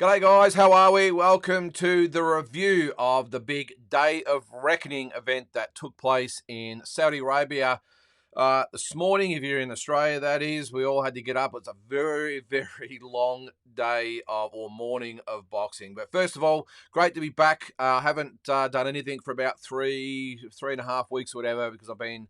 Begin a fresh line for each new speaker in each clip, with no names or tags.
G'day guys, how are we? Welcome to the review of the big Day of Reckoning event that took place in Saudi Arabia this morning. If you're in Australia, that is, we all had to get up. It's a very, very long day or morning of boxing. But first of all, great to be back. I haven't done anything for about three and a half weeks or whatever because I've been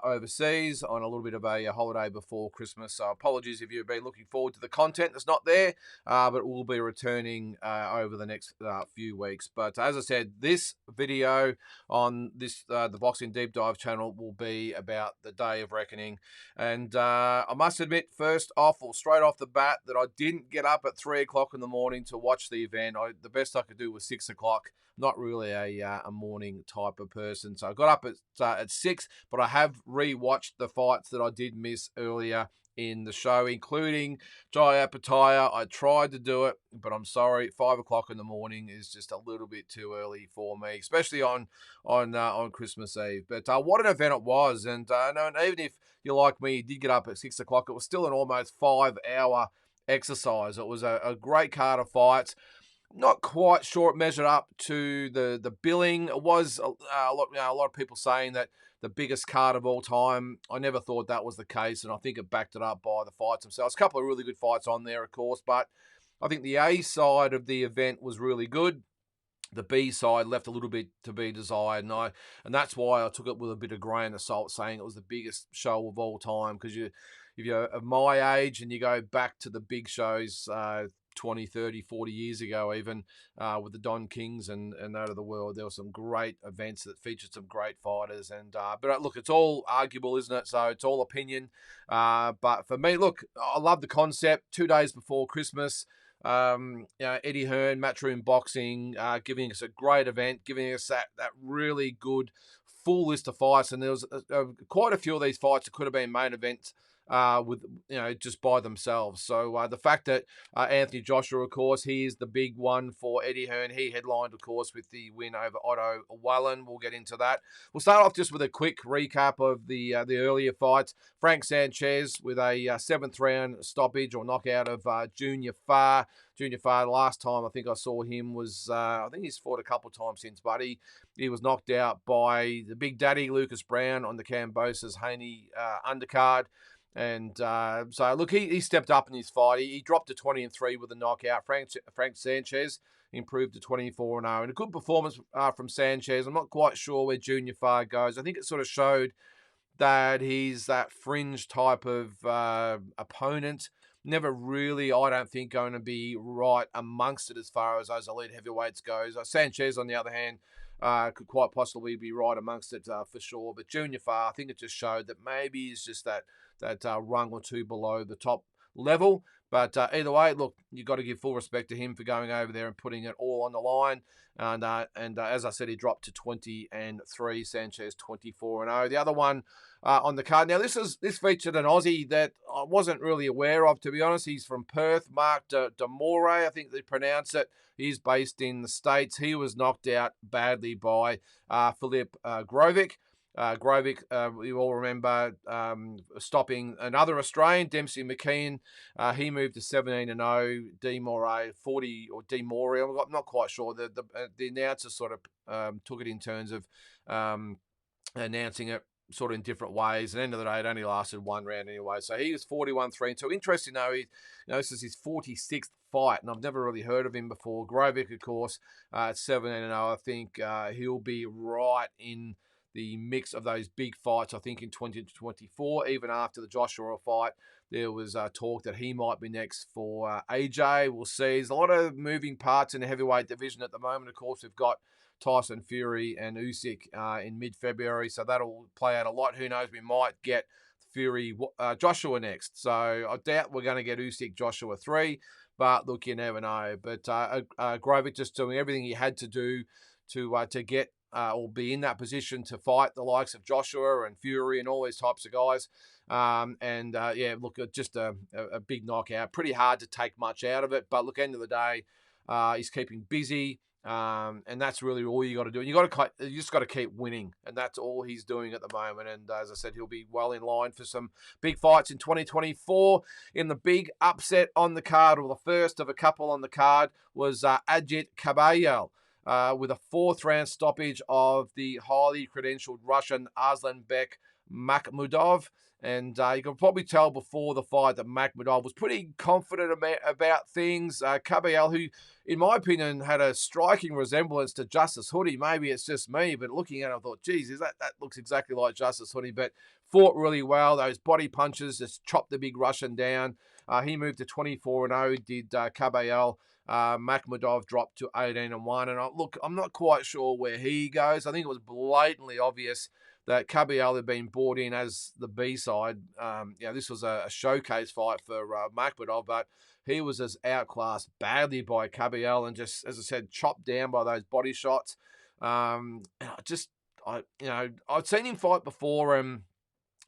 overseas on a little bit of a holiday before Christmas. So apologies if you've been looking forward to the content that's not there, but we'll be returning over the next few weeks. But as I said, this video on this the Boxing Deep Dive channel will be about the Day of Reckoning. And I must admit, first off, or straight off the bat, that I didn't get up at 3 o'clock in the morning to watch the event. The best I could do was 6 o'clock. Not really a morning type of person. So I got up at 6, but I have re-watched the fights that I did miss earlier in the show, including Jai Apataya. I tried to do it, but I'm sorry, 5 o'clock in the morning is just a little bit too early for me, especially on Christmas Eve. But what an event it was, and even if you're like me, you did get up at 6 o'clock, it was still an almost 5-hour exercise. It was a great card of fights. Not quite sure it measured up to the billing. It was a lot of people saying that the biggest card of all time. I never thought that was the case, and I think it backed it up by the fights themselves. A couple of really good fights on there, of course, but I think the A side of the event was really good. The B side left a little bit to be desired, and that's why I took it with a bit of grain of salt, saying it was the biggest show of all time. Because if you're of my age and you go back to the big shows 20, 30, 40 years ago, even with the Don Kings and that of the world, there were some great events that featured some great fighters. And but look, it's all arguable, isn't it? So it's all opinion. But for me, look, I love the concept. 2 days before Christmas. Eddie Hearn, Matchroom Boxing, giving us a great event, giving us that really good full list of fights, and there was quite a few of these fights that could have been main events with just by themselves. So the fact that Anthony Joshua, of course, he is the big one for Eddie Hearn. He headlined, of course, with the win over Otto Wallen. We'll get into that. We'll start off just with a quick recap of the earlier fights. Frank Sanchez with a 7th round stoppage or knockout of Junior Fa. Junior Fa, the last time I think I saw him was, I think he's fought a couple of times since, but he was knocked out by the Big Daddy, Lucas Brown, on the Kambosos Haney undercard. And so, look, he stepped up in his fight. He dropped to 20-3 with a knockout. Frank Sanchez improved to 24-0. And a good performance from Sanchez. I'm not quite sure where Junior Fa goes. I think it sort of showed that he's that fringe type of opponent. Never really, I don't think, going to be right amongst it as far as those elite heavyweights goes. Sanchez, on the other hand, could quite possibly be right amongst it for sure. But Junior Fa, I think it just showed that maybe he's just that rung or two below the top level. But either way, look, you've got to give full respect to him for going over there and putting it all on the line. And as I said, he dropped to 20-3. Sanchez 24-0. The other one on the card. Now, this featured an Aussie that I wasn't really aware of, to be honest. He's from Perth, Mark de More, I think they pronounce it. He's based in the States. He was knocked out badly by Filip Grovic. Grovic, we all remember stopping another Australian, Dempsey McKeon. He moved to 17-0. De More 40, or De More, I'm not quite sure. The announcer sort of took it in terms of announcing it sort of in different ways. At the end of the day, it only lasted one round anyway. So he was 41-3. So interesting, though, this is his 46th fight, and I've never really heard of him before. Grovic, of course, at 17-0. I think he'll be right in the mix of those big fights, I think, in 2024. Even after the Joshua fight, there was talk that he might be next for AJ. We'll see. There's a lot of moving parts in the heavyweight division at the moment. Of course, we've got Tyson Fury and Usyk in mid-February, so that'll play out a lot. Who knows, we might get Fury Joshua next. So I doubt we're going to get Usyk Joshua 3, but look, you never know. But Grovic just doing everything he had to do to get or be in that position to fight the likes of Joshua and Fury and all these types of guys. Look, just a big knockout. Pretty hard to take much out of it, but look, end of the day, he's keeping busy. And that's really all you got to do. You just got to keep winning, and that's all he's doing at the moment. And as I said, he'll be well in line for some big fights in 2024. In the big upset on the card, or the first of a couple on the card, was Ajit Kabayel. With a fourth round stoppage of the highly credentialed Russian Arslanbek Makhmudov. And you can probably tell before the fight that Makhmudov was pretty confident about things. Kabayel, who, in my opinion, had a striking resemblance to Justice Hoodie. Maybe it's just me, but looking at it, I thought, geez, that looks exactly like Justice Hoodie. But fought really well. Those body punches just chopped the big Russian down. He moved to 24-0, did Kabayel. Makhmudov dropped to 18-1. And look, I'm not quite sure where he goes. I think it was blatantly obvious that Kabayel had been brought in as the B-side. This was a showcase fight for Makhmudov, but he was as outclassed badly by Kabayel and just, as I said, chopped down by those body shots. I'd seen him fight before and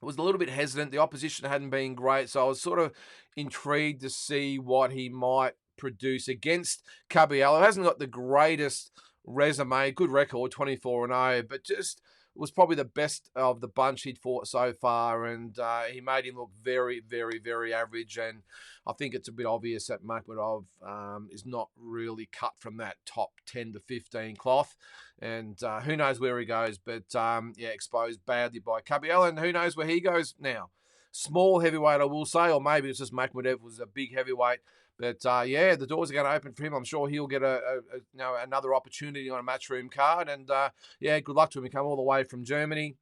was a little bit hesitant. The opposition hadn't been great, so I was sort of intrigued to see what he might produce against Kabayel, who hasn't got the greatest resume, good record, 24-0, but just was probably the best of the bunch he'd fought so far, and he made him look very, very, very average. And I think it's a bit obvious that Makhmudov is not really cut from that top 10 to 15 cloth. And who knows where he goes, but exposed badly by Kabayel, and who knows where he goes now. Small heavyweight, I will say, or maybe it's just Makhmudov was a big heavyweight. But the doors are going to open for him. I'm sure he'll get another opportunity on a Matchroom card. And good luck to him. He come all the way from Germany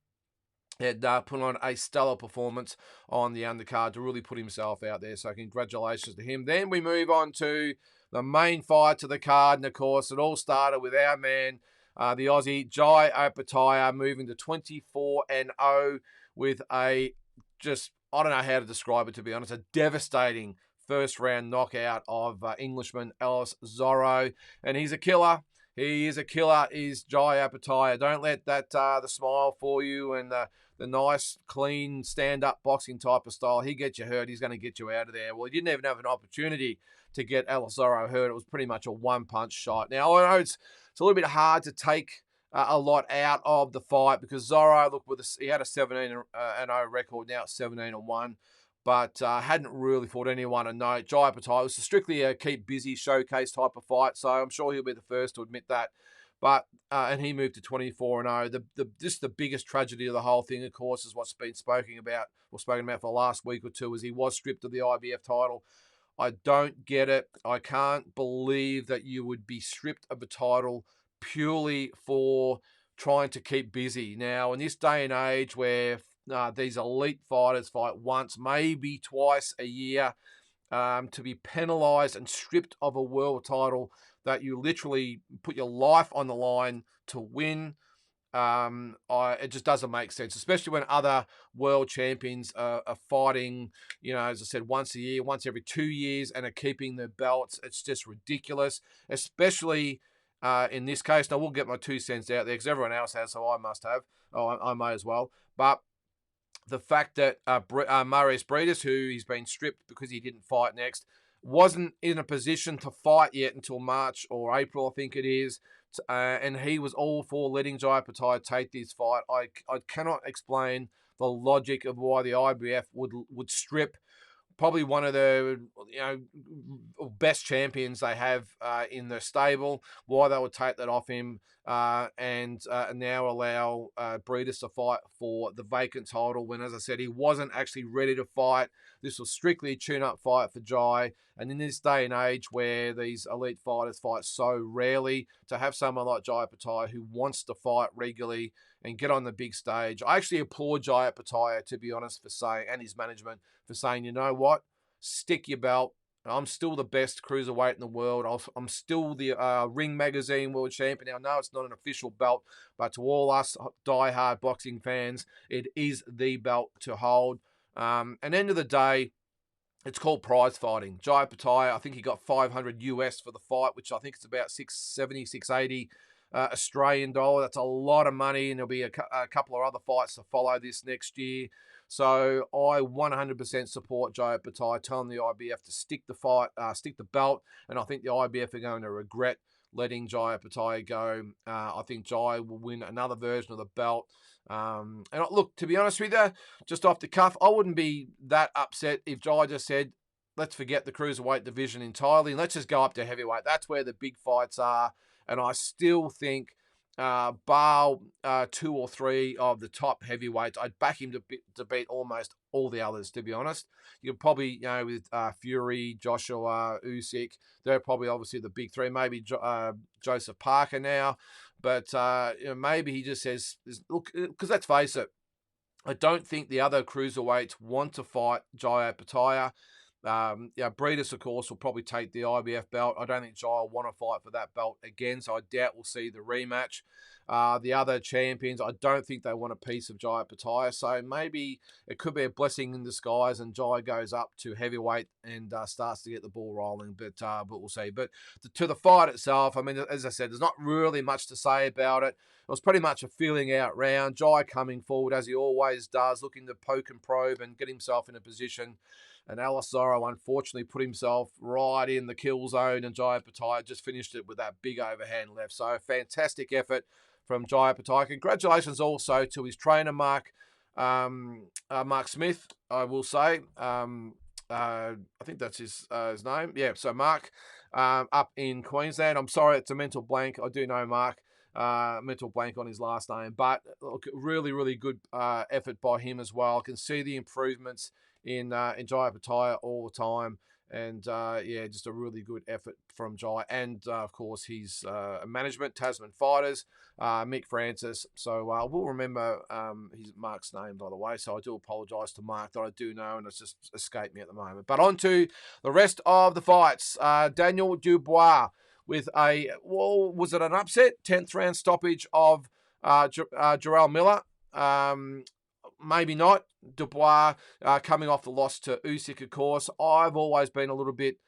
and put on a stellar performance on the undercard to really put himself out there. So congratulations to him. Then we move on to the main fight to the card. And of course, it all started with our man, the Aussie Jai Opetaia, moving to 24-0 with I don't know how to describe it, to be honest, a devastating first round knockout of Englishman Ellis Zorro. And he's a killer. He is a killer, is Jai Opetaia. Don't let that the smile for you and the nice, clean, stand-up boxing type of style. He gets you hurt, he's going to get you out of there. Well, he didn't even have an opportunity to get Ellis Zorro hurt. It was pretty much a one-punch shot. Now, I know it's a little bit hard to take a lot out of the fight because Zorro, look, he had a 17-0 record, now it's 17-1. But hadn't really fought anyone a note. Jai Opetaia was strictly a keep busy showcase type of fight, so I'm sure he'll be the first to admit that. But and he moved to 24-0. The biggest tragedy of the whole thing, of course, is what's been spoken about for the last week or two, is he was stripped of the IBF title. I don't get it. I can't believe that you would be stripped of a title purely for trying to keep busy. Now, in this day and age where these elite fighters fight once, maybe twice a year, to be penalised and stripped of a world title that you literally put your life on the line to win. It just doesn't make sense, especially when other world champions are fighting, as I said, once a year, once every 2 years, and are keeping their belts. It's just ridiculous, especially in this case. Now, we'll get my 2 cents out there because everyone else has, so I must have. I may as well. But the fact that Marius Briedis, who he's been stripped because he didn't fight next, wasn't in a position to fight yet until March or April, I think it is, and he was all for letting Jai Opetaia take this fight. I cannot explain the logic of why the IBF would strip probably one of the best champions they have in the stable, why they would take that off him and now allow Briedis to fight for the vacant title when, as I said, he wasn't actually ready to fight. This was strictly a tune-up fight for Jai. And in this day and age where these elite fighters fight so rarely, to have someone like Jai Opetaia who wants to fight regularly and get on the big stage, I actually applaud Jai Opetaia, to be honest, for saying, and his management, for saying, you know what, stick your belt. I'm still the best cruiserweight in the world. I'm still the Ring Magazine world champion. Now, no, it's not an official belt, but to all us die-hard boxing fans, it is the belt to hold. And end of the day, it's called prize fighting. Jai Opetaia, I think he got $500 US for the fight, which I think it's about $670, $680 Australian dollar. That's a lot of money, and there'll be a couple of other fights to follow this next year. So I 100% support Jai Opetaia, telling the IBF to stick the belt, and I think the IBF are going to regret letting Jai Opetaia go. I think Jai will win another version of the belt. And look, to be honest with you, just off the cuff, I wouldn't be that upset if Jai just said, let's forget the cruiserweight division entirely and let's just go up to heavyweight. That's where the big fights are. And I still think, bar 2 or 3 of the top heavyweights, I'd back him to beat almost all the others, to be honest. You could probably, with Fury, Joshua, Usyk, they're probably obviously the big 3. Maybe Joseph Parker now. But maybe he just says, look, because let's face it, I don't think the other cruiserweights want to fight Jai Opetaia. Breedis, of course, will probably take the IBF belt. I don't think Jai will want to fight for that belt again, so I doubt we'll see the rematch. The other champions, I don't think they want a piece of Jai Opetaia, so maybe it could be a blessing in disguise and Jai goes up to heavyweight and starts to get the ball rolling, but we'll see. But to the fight itself, I mean, as I said, there's not really much to say about it. It was pretty much a feeling out round. Jai coming forward, as he always does, looking to poke and probe and get himself in a position. And Alisoro, unfortunately, put himself right in the kill zone, and Jai Opetaia just finished it with that big overhand left. So a fantastic effort from Jai Opetaia. Congratulations also to his trainer, Mark Smith, I will say. I think that's his name. Yeah, so Mark up in Queensland. I'm sorry, it's a mental blank. I do know Mark. Mental blank on his last name. But look, really, really good effort by him as well. I can see the improvements in Jai Opetaia all the time. And, just a really good effort from Jai. And, of course, his management, Tasman Fighters, Mick Francis. So we'll remember his Mark's name, by the way. So I do apologise to Mark that I do know, and it's just escaped me at the moment. But on to the rest of the fights. Daniel Dubois with was it an upset? 10th round stoppage of Jarrell Miller. Maybe not. Dubois coming off the loss to Usyk, of course. I've always been a little bit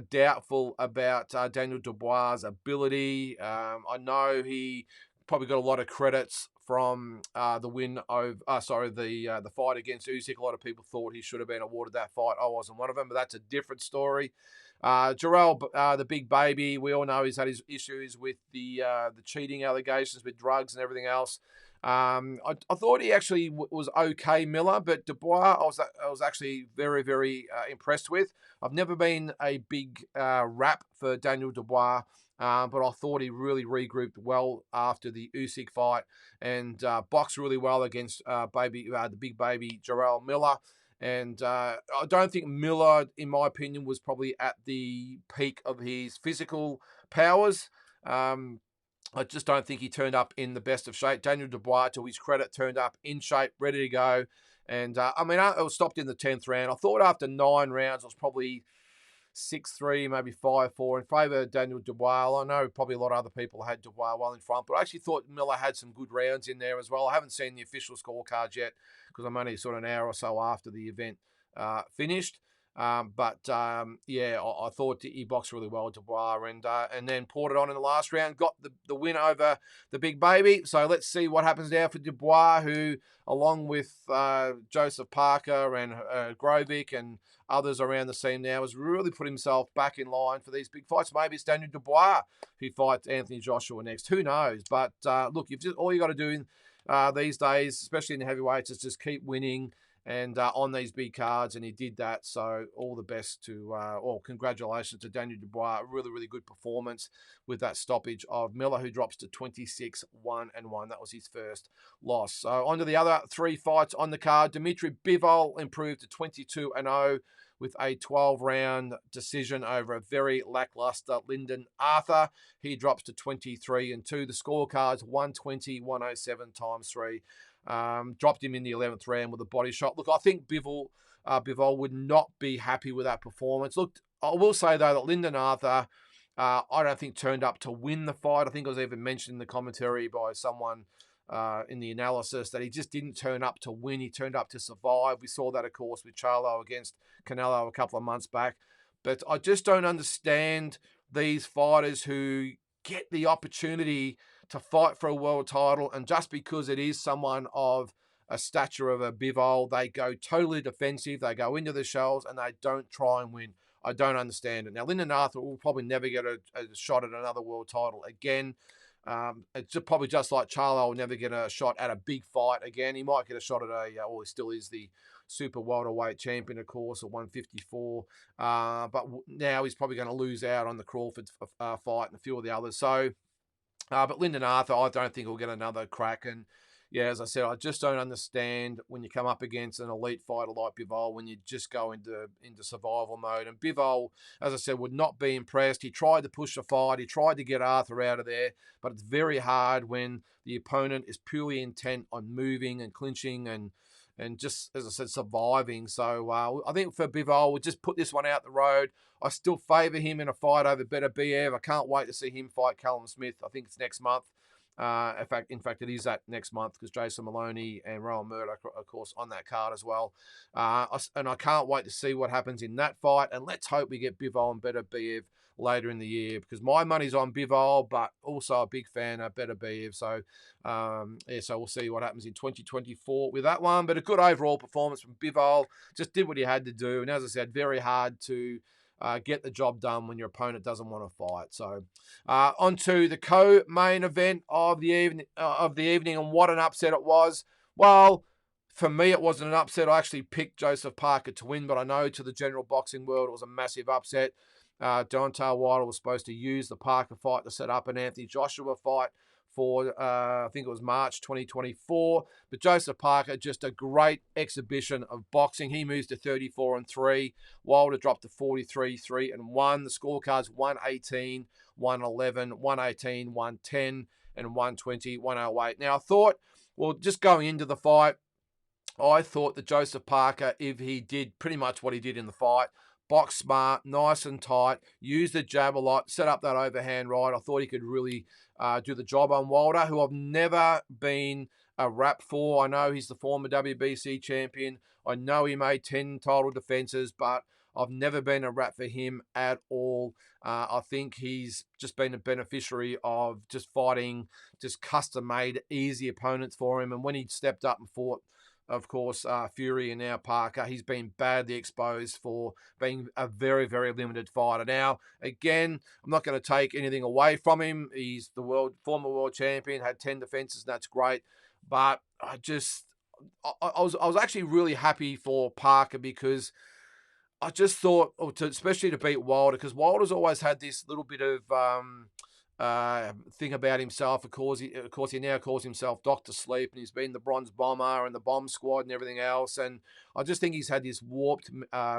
doubtful about Daniel Dubois' ability. I know he probably got a lot of credits from the win of, the fight against Usyk. A lot of people thought he should have been awarded that fight. I wasn't one of them, but that's a different story. Jarrell, the big baby, we all know he's had his issues with the cheating allegations with drugs and everything else. I thought he actually was okay, Miller, but Dubois I was actually very, very impressed with. I've never been a big rap for Daniel Dubois, but I thought he really regrouped well after the Usyk fight and boxed really well against the big baby Jarrell Miller. And I don't think Miller, in my opinion, was probably at the peak of his physical powers. I just don't think he turned up in the best of shape. Daniel Dubois, to his credit, turned up in shape, ready to go. And, it was stopped in the 10th round. I thought after 9 rounds, it was probably 6-3, maybe 5-4 in favour of Daniel Dubois. I know probably a lot of other people had Dubois well in front, but I actually thought Miller had some good rounds in there as well. I haven't seen the official scorecards yet because I'm only sort of an hour or so after the event finished. I thought he boxed really well, Dubois, and then poured it on in the last round, got the win over the big baby. So let's see what happens now for Dubois, who, along with Joseph Parker and Grovik and others around the scene now, has really put himself back in line for these big fights. Maybe it's Daniel Dubois who fights Anthony Joshua next. Who knows? But look, all you got to do these days, especially in the heavyweights, is just keep winning and on these big cards, and he did that. So all the best congratulations to Daniel Dubois. A really, really good performance with that stoppage of Miller, who drops to 26-1-1. That was his first loss. So on to the other 3 fights on the card. Dimitri Bivol improved to 22-0 with a 12-round decision over a very lackluster Lyndon Arthur. He drops to 23-2. The scorecards 120-107 times 3. Dropped him in the 11th round with a body shot. Look, I think Bivol would not be happy with that performance. Look, I will say, though, that Lyndon Arthur, I don't think turned up to win the fight. I think it was even mentioned in the commentary by someone in the analysis that he just didn't turn up to win. He turned up to survive. We saw that, of course, with Charlo against Canelo a couple of months back. But I just don't understand these fighters who get the opportunity to fight for a world title, and just because it is someone of a stature of a Bivol, they go totally defensive, they go into the shells, and they don't try and win. I don't understand it. Now, Lyndon Arthur will probably never get a shot at another world title again. It's probably just like Charlo will never get a shot at a big fight again. He might get a shot at well, he still is the super welterweight champion, of course, at 154. But now he's probably going to lose out on the Crawford fight and a few of the others. So, but Lyndon Arthur, I don't think he'll get another crack. And yeah, as I said, I just don't understand when you come up against an elite fighter like Bivol when you just go into survival mode. And Bivol, as I said, would not be impressed. He tried to push the fight. He tried to get Arthur out of there, but it's very hard when the opponent is purely intent on moving and clinching and just, as I said, surviving. So I think for Bivol, we'll just put this one out the road. I still favour him in a fight over Beterbiev. I can't wait to see him fight Callum Smith. I think it's next month. In fact, it is that next month because Jason Maloney and Rowan Murdoch, of course, on that card as well. And I can't wait to see what happens in that fight. And let's hope we get Bivol and Beterbiev later in the year because my money's on Bivol, but also a big fan of Beterbiev. So, so we'll see what happens in 2024 with that one. But a good overall performance from Bivol. Just did what he had to do. And as I said, very hard to get the job done when your opponent doesn't want to fight. So, on to the co-main event of the evening, and what an upset it was. Well, for me, it wasn't an upset. I actually picked Joseph Parker to win, but I know to the general boxing world, it was a massive upset. Deontay Wilder was supposed to use the Parker fight to set up an Anthony Joshua fight for, I think it was March 2024. But Joseph Parker, just a great exhibition of boxing. He moves to 34-3. Wilder dropped to 43-3-1. The scorecards 118, 111, 118, 110, and 120, 108. Now, I thought, well, just going into the fight, I thought that Joseph Parker, if he did pretty much what he did in the fight, box smart, nice and tight, used the jab a lot, set up that overhand right, I thought he could really do the job on Wilder, who I've never been a rap for. I know he's the former WBC champion. I know he made 10 title defenses, but I've never been a rap for him at all. I think he's just been a beneficiary of just fighting just custom-made, easy opponents for him. And when he stepped up and fought, of course, Fury and now Parker, he's been badly exposed for being a very, very limited fighter. Now, again, I'm not going to take anything away from him. He's the former world champion, had 10 defenses, and that's great. But I was actually really happy for Parker because I just thought, especially to beat Wilder, because Wilder's always had this little bit of thing about himself. Of course, he now calls himself Dr. Sleep, and he's been the Bronze Bomber and the Bomb Squad and everything else. And I just think he's had this warped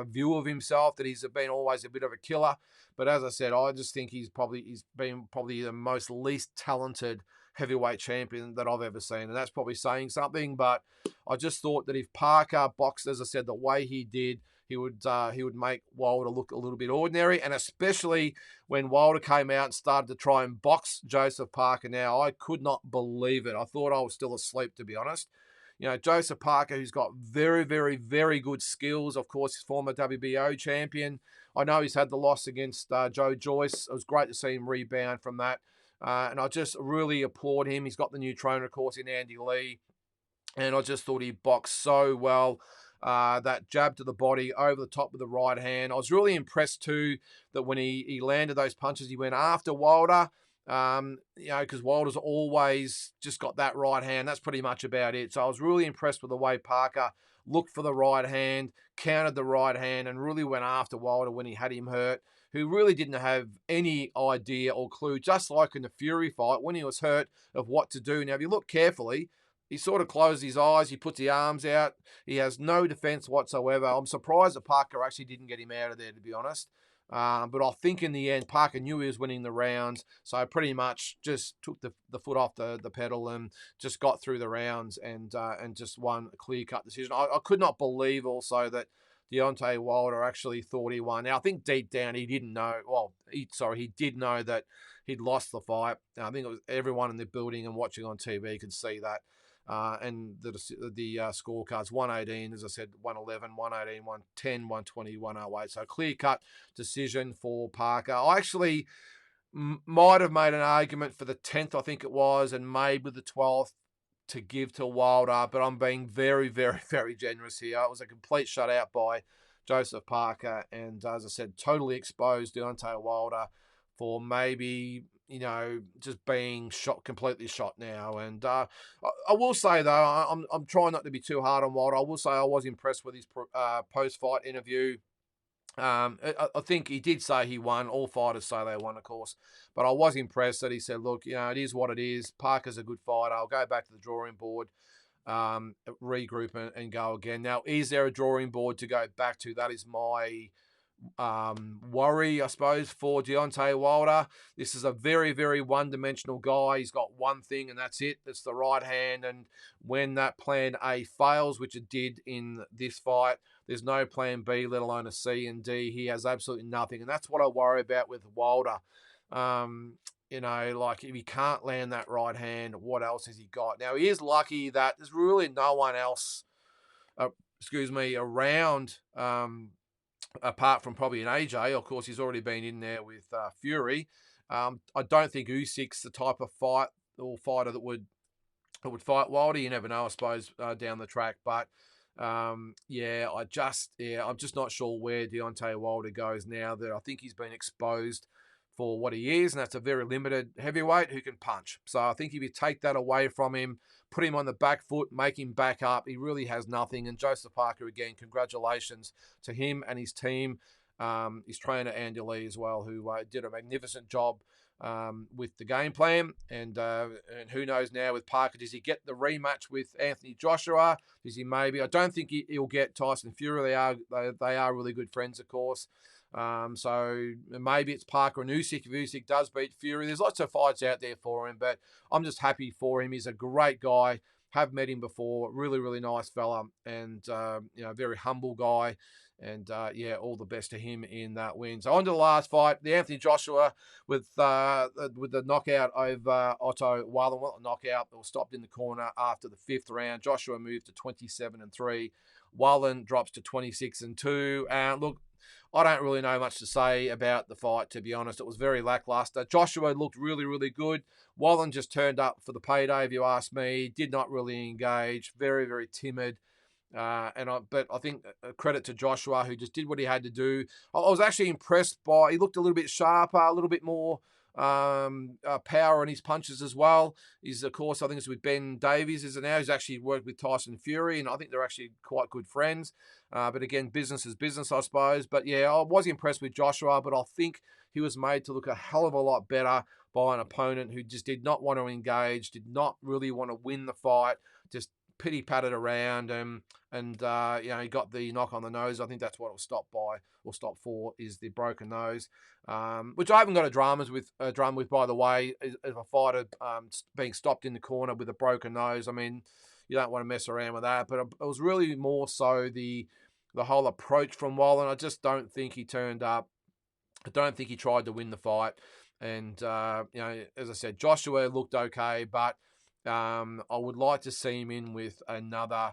view of himself that he's been always a bit of a killer. But as I said, I just think he's been the most least talented heavyweight champion that I've ever seen, and that's probably saying something. But I just thought that if Parker boxed, as I said, the way he did, he would make Wilder look a little bit ordinary, and especially when Wilder came out and started to try and box Joseph Parker. Now, I could not believe it. I thought I was still asleep, to be honest. You know, Joseph Parker, who's got very, very, very good skills. Of course, he's former WBO champion. I know he's had the loss against Joe Joyce. It was great to see him rebound from that. And I just really applaud him. He's got the new trainer, of course, in Andy Lee. And I just thought he boxed so well. That jab to the body over the top with the right hand. I was really impressed too that when he landed those punches, he went after Wilder. Because Wilder's always just got that right hand. That's pretty much about it. So I was really impressed with the way Parker looked for the right hand, countered the right hand, and really went after Wilder when he had him hurt, who really didn't have any idea or clue, just like in the Fury fight, when he was hurt, of what to do. Now, if you look carefully, he sort of closes his eyes, he puts the arms out, he has no defense whatsoever. I'm surprised that Parker actually didn't get him out of there, to be honest. But I think in the end, Parker knew he was winning the rounds, so pretty much just took the foot off the pedal and just got through the rounds and just won a clear-cut decision. I could not believe also that Deontay Wilder actually thought he won. Now, I think deep down he didn't know. Well, he did know that he'd lost the fight. I think it was everyone in the building and watching on TV could see that. And the scorecards 118, as I said, 111, 118, 110, 120, 108. So clear-cut decision for Parker. I actually might have made an argument for the 10th, I think it was, and maybe the 12th to give to Wilder, but I'm being very, very, very generous here. It was a complete shutout by Joseph Parker, and as I said, totally exposed Deontay Wilder for maybe, just being completely shot now. And I will say though, I'm trying not to be too hard on Wilder. I will say I was impressed with his post-fight interview. I think he did say he won. All fighters say they won, of course. But I was impressed that he said, look, it is what it is. Parker's a good fighter. I'll go back to the drawing board, regroup and go again. Now, is there a drawing board to go back to? That is my worry, I suppose, for Deontay Wilder. This is a very, very one-dimensional guy. He's got one thing, and that's it. It's the right hand. And when that plan A fails, which it did in this fight, there's no plan B, let alone a C and D. He has absolutely nothing, and that's what I worry about with Wilder. Like if he can't land that right hand, what else has he got? Now, he is lucky that there's really no one else, around, apart from probably an AJ. Of course, he's already been in there with Fury. I don't think Usyk's the type of fighter that would fight Wilder. You never know, I suppose, down the track. But I'm just not sure where Deontay Wilder goes now that I think he's been exposed for what he is, and that's a very limited heavyweight who can punch. So I think if you take that away from him, put him on the back foot, make him back up, he really has nothing. And Joseph Parker, again, congratulations to him and his team, his trainer Andy Lee as well, who did a magnificent job with the game plan. And who knows now with Parker, does he get the rematch with Anthony Joshua? Does he maybe? I don't think he'll get Tyson Fury. They are really good friends, of course. So maybe it's Parker and Usyk if Usyk does beat Fury. There's lots of fights out there for him, but I'm just happy for him. He's a great guy. Have met him before. Really, really nice fella, and very humble guy. And all the best to him in that win. So on to the last fight, the Anthony Joshua with the knockout over Otto Wallin. Well, a knockout that was stopped in the corner after the 5th round. Joshua moved to 27-3. Wallin drops to 26-2. And look, I don't really know much to say about the fight, to be honest. It was very lackluster. Joshua looked really, really good. Wallin just turned up for the payday, if you ask me. Did not really engage. Very, very timid. But I think credit to Joshua, who just did what he had to do. I was actually impressed by. He looked a little bit sharper, a little bit more power in his punches as well. He's, of course, I think it's with Ben Davies, is it now? He's actually worked with Tyson Fury, and I think they're actually quite good friends. But again, business is business, I suppose. But yeah, I was impressed with Joshua, but I think he was made to look a hell of a lot better by an opponent who just did not want to engage, did not really want to win the fight, just pity-patted around, and he got the knock on the nose. I think that's what it was stopped for, is the broken nose, which I haven't got a drama with, by the way, as a fighter being stopped in the corner with a broken nose. I mean, you don't want to mess around with that, but it was really more so the whole approach from Wallin. I just don't think he turned up. I don't think he tried to win the fight, and as I said, Joshua looked okay, but I would like to see him in with another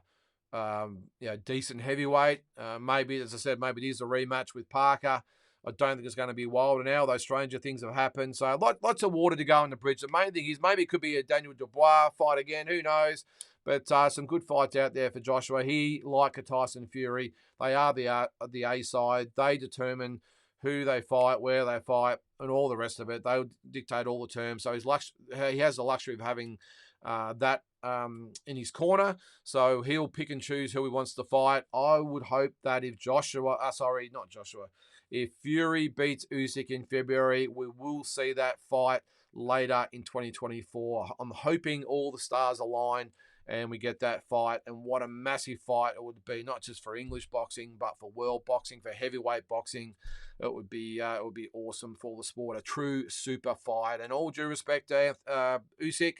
decent heavyweight. Maybe, as I said, maybe it is a rematch with Parker. I don't think it's going to be Wilder now, though stranger things have happened. So lots of water to go in the bridge. The main thing is maybe it could be a Daniel Dubois fight again. Who knows? But some good fights out there for Joshua. He, like a Tyson Fury, they are the A side. They determine who they fight, where they fight, and all the rest of it. They dictate all the terms. So he has the luxury of having that in his corner, so he'll pick and choose who he wants to fight. I would hope that if Fury beats Usyk in February, we will see that fight later in 2024. I'm hoping all the stars align and we get that fight, and what a massive fight it would be, not just for English boxing, but for world boxing, for heavyweight boxing. It would be awesome for the sport, a true super fight. And all due respect to Usyk,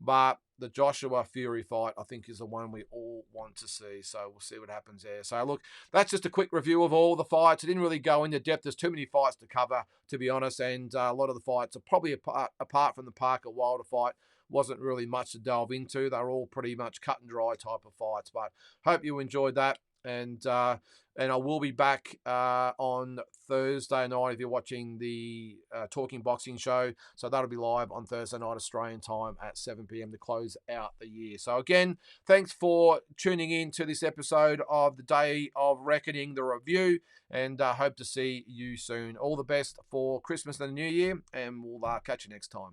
but the Joshua Fury fight, I think, is the one we all want to see. So we'll see what happens there. So look, that's just a quick review of all the fights. I didn't really go into depth. There's too many fights to cover, to be honest. And a lot of the fights are probably apart from the Parker Wilder fight, wasn't really much to delve into. They're all pretty much cut and dry type of fights. But hope you enjoyed that. and I will be back on Thursday night if you're watching the Talking Boxing show. So that'll be live on Thursday night Australian time at 7 p.m. to close out the year. So again, thanks for tuning in to this episode of the Day of Reckoning, the review, and hope to see you soon. All the best for Christmas and the New Year, and we'll catch you next time.